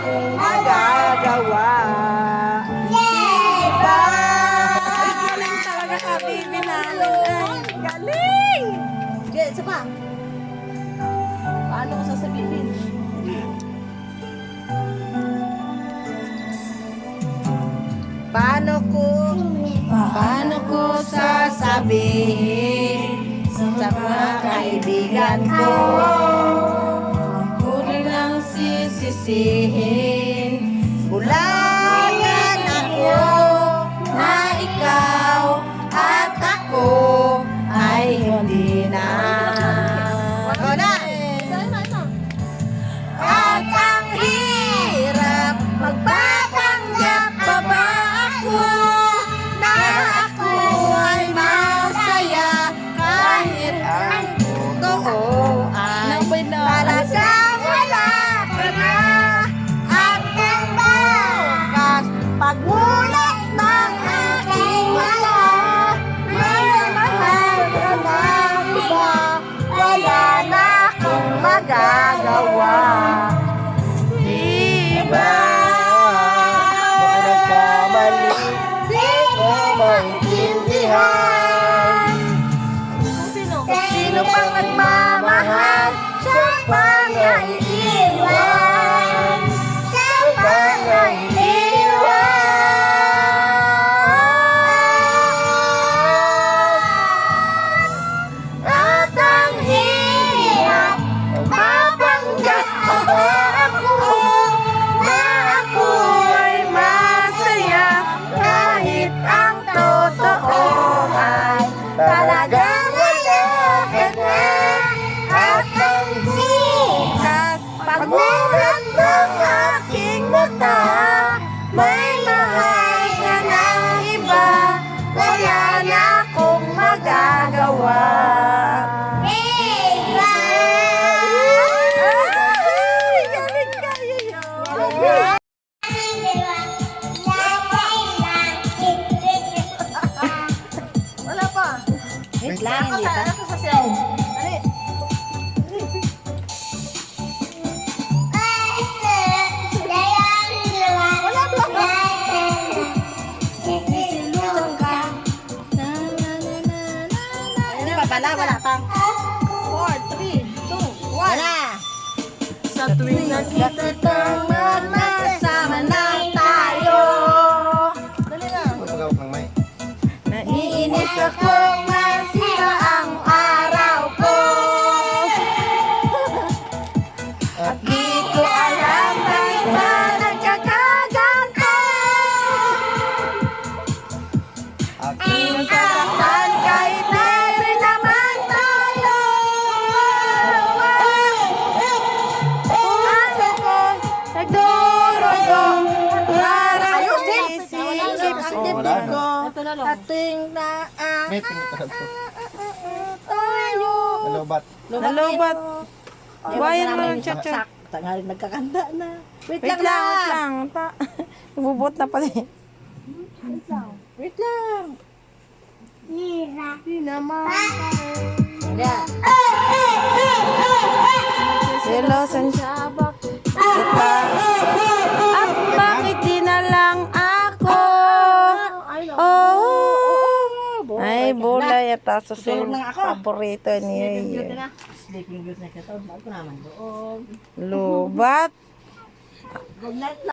akong magagawa. Diba? Ay, galing talaga ka, baby namin. Ay, galing! Sige, isa pa. Paano ko sasabihin? Paano ko sasabihin sa mga kaibigan ko? Ako rin ang sisisihin. Bulagan ako na ikaw at ako ay hindi na. Ako na! At ang hirap magpapanggap pa ba ako na ako ay masaya kahit ang totoo ay talagang wala ka na. At ang bakas pagmulat ng aking mata, may mahal ka na iba, wala na akong magagawa. Diba? Baka nagkamali, di ko maintindihan. Sino pang nagmamahal, siya pa naiiwan. Siya pa naiiwan. At ang hirap, mapanggap pa ba ako na ako ay masaya kahit ang totoo ay talagang wala ka na. At ang bukas pagmulat ng aking mata, may mahal ka ng iba, wala na akong magagawa. Diba? Ay, galing kayo yun. Wala pa. Wait lang, hindi pa. Ako sa sayaw. Dali. Wala pa. Silusan ka. Hindi pa pala, wala pa. 4, 3, 2, 1. Wala. Sa tuwing nakita kang magkasama na tayo. Dali na. Magpagawak ng may. Naiinis akong masira ang araw ko. At di ko alam bakit ba nagkakaganto. Aking sasaktan kahit meron naman tayo. Puso ko nagdurugo para isisip ang dibdib ko. Ating naan May pinita na to. tayo. Nalobat. Nalobat. Bayan mo ng chat-chat. Tanghali nagkakanda na. Wait Wait lang, wait lang. Ibubot na pala eh. Wait lang. Hindi naman. Yeah. Hello, Sanjabak. Kita. At bakit di na lang ako? Oh. Ay, bulay at aso paborito niya. Sleeping beauty na kita. Bago naman doon. Lubat. Good night